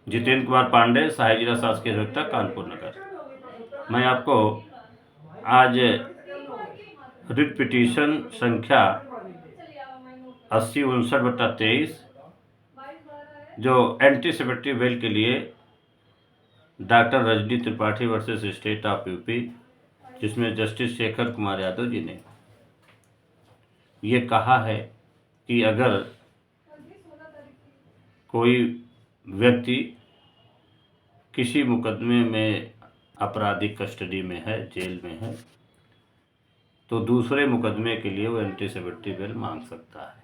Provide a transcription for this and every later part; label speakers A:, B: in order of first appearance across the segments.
A: जितेंद्र कुमार पांडे, सहायक जिला शासकीय अधिवक्ता, कानपुर नगर। मैं आपको आज रिट पिटीशन संख्या 8059/23 जो एंटीसिपेटरी बेल के लिए doctor Rajni Tripathi versus state of UP, जिसमें जस्टिस शेखर कुमार यादव जी ने ये कहा है कि अगर कोई व्यक्ति किसी मुकदमे में आपराधिक कस्टडी में है, जेल में है, तो दूसरे मुकदमे के लिए वो एंटीसिपेटरी बेल मांग सकता है।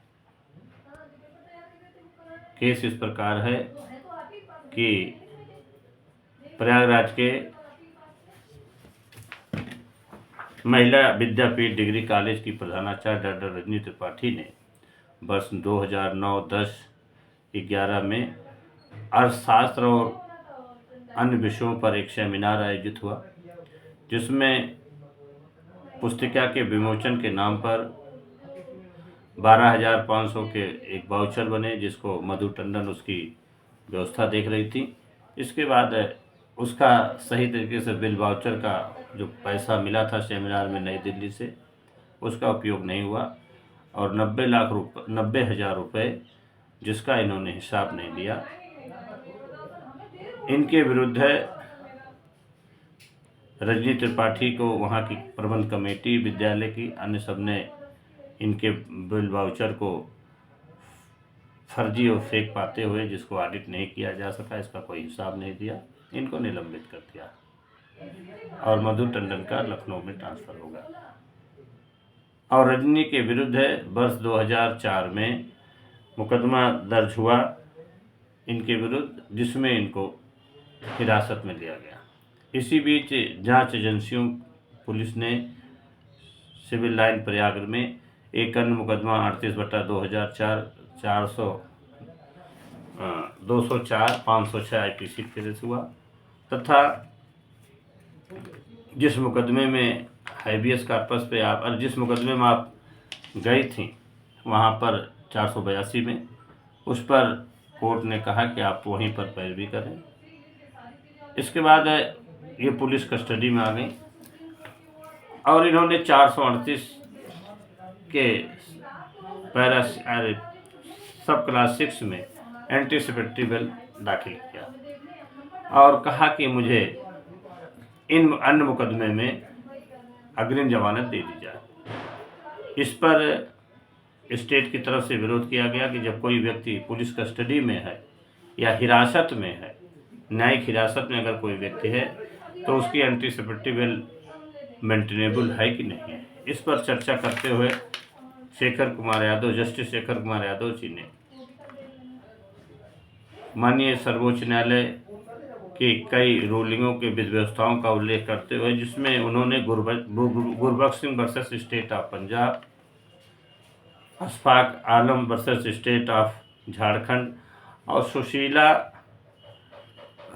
A: केस इस प्रकार है कि प्रयागराज के महिला विद्यापीठ डिग्री कॉलेज की प्रधानाचार्य डॉक्टर रजनी त्रिपाठी ने वर्ष 2009-10-11 में अर्थशास्त्र और अन्य विषयों पर एक सेमिनार आयोजित हुआ, जिसमें पुस्तिका के विमोचन के नाम पर 12,500 के एक वाउचर बने, जिसको मधु टंडन उसकी व्यवस्था देख रही थी। इसके बाद उसका सही तरीके से बिल वाउचर का जो पैसा मिला था सेमिनार में नई दिल्ली से, उसका उपयोग नहीं हुआ और 90,000 रुपये जिसका इन्होंने हिसाब नहीं दिया, इनके विरुद्ध रजनी त्रिपाठी को वहाँ की प्रबंध कमेटी विद्यालय की अन्य सब ने इनके बिल वाउचर को फर्जी और फेक पाते हुए, जिसको ऑडिट नहीं किया जा सका, इसका कोई हिसाब नहीं दिया, इनको निलंबित कर दिया और मधु टंडन का लखनऊ में ट्रांसफ़र होगा। और रजनी के विरुद्ध वर्ष 2004 में मुकदमा दर्ज हुआ इनके विरुद्ध, जिसमें इनको हिरासत में लिया गया। इसी बीच जांच एजेंसियों पुलिस ने सिविल लाइन प्रयागराज में एक अन्य मुकदमा 38/2004 204-506 IPC केस हुआ तथा जिस मुकदमे में हैबियस कॉर्पस पे जिस मुकदमे में आप गई थी वहाँ पर 482 में, उस पर कोर्ट ने कहा कि आप वहीं पर पैरवी करें। इसके बाद ये पुलिस कस्टडी में आ गई और इन्होंने 438 के पैरा सब क्लास 6 में एंटीसिपेटरी बेल दाखिल किया और कहा कि मुझे इन अन्य मुकदमे में अग्रिम जमानत दे दी जाए। इस पर स्टेट की तरफ से विरोध किया गया कि जब कोई व्यक्ति पुलिस कस्टडी में है या हिरासत में है, न्यायिक हिरासत में अगर कोई व्यक्ति है, तो उसकी एंटीसिपेटरी बेल मेंटेनेबल है कि नहीं है। इस पर चर्चा करते हुए जस्टिस शेखर कुमार यादव जी ने माननीय सर्वोच्च न्यायालय की कई रूलिंगों के विधि व्यवस्थाओं का उल्लेख करते हुए, जिसमें उन्होंने Gurbaksh Singh versus state of Punjab, Ashfaq Alam versus state of Jharkhand और Sushila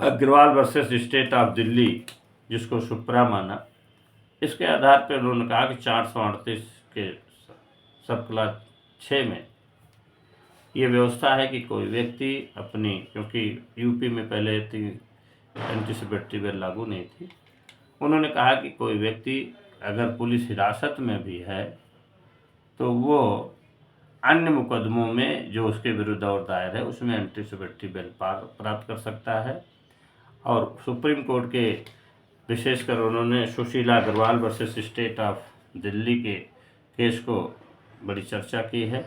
A: Agarwal versus state of Delhi, जिसको सुप्रा माना, इसके आधार पर उन्होंने कहा कि 438 के सब क्लास 6 में ये व्यवस्था है कि कोई व्यक्ति अपनी, क्योंकि यूपी में पहले एंटीसिपेटरी बेल लागू नहीं थी, उन्होंने कहा कि कोई व्यक्ति अगर पुलिस हिरासत में भी है तो वो अन्य मुकदमों में जो उसके विरुद्ध और दायर है उसमें एंटीसिपेटरी बेल प्राप्त कर सकता है। और सुप्रीम कोर्ट के विशेषकर उन्होंने Sushila Agarwal versus state of Delhi के केस को बड़ी चर्चा की है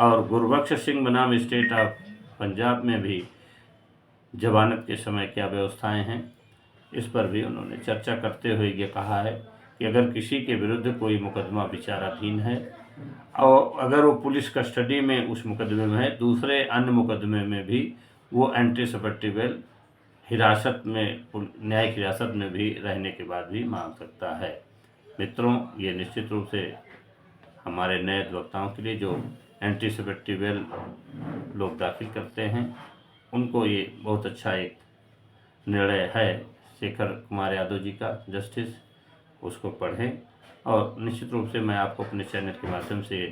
A: और गुरबख्श सिंह बनाम स्टेट ऑफ पंजाब में भी जमानत के समय क्या व्यवस्थाएं हैं, इस पर भी उन्होंने चर्चा करते हुए ये कहा है कि अगर किसी के विरुद्ध कोई मुकदमा विचाराधीन है और अगर वो पुलिस कस्टडी में उस मुकदमे में है, दूसरे अन्य मुकदमे में भी वो एंटीसिपेटरी बेल हिरासत में, न्यायिक हिरासत में भी रहने के बाद भी मांग सकता है। मित्रों, ये निश्चित रूप से हमारे नए अधिवक्ताओं के लिए जो एंटीसिपेटरी बेल लोग दाखिल करते हैं, उनको ये बहुत अच्छा एक निर्णय है शेखर कुमार यादव जी का, जस्टिस, उसको पढ़ें। और निश्चित रूप से मैं आपको अपने चैनल के माध्यम से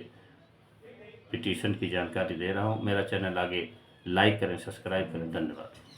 A: पिटीशन की जानकारी दे रहा हूँ। मेरा चैनल आगे लाइक करें, सब्सक्राइब करें। धन्यवाद।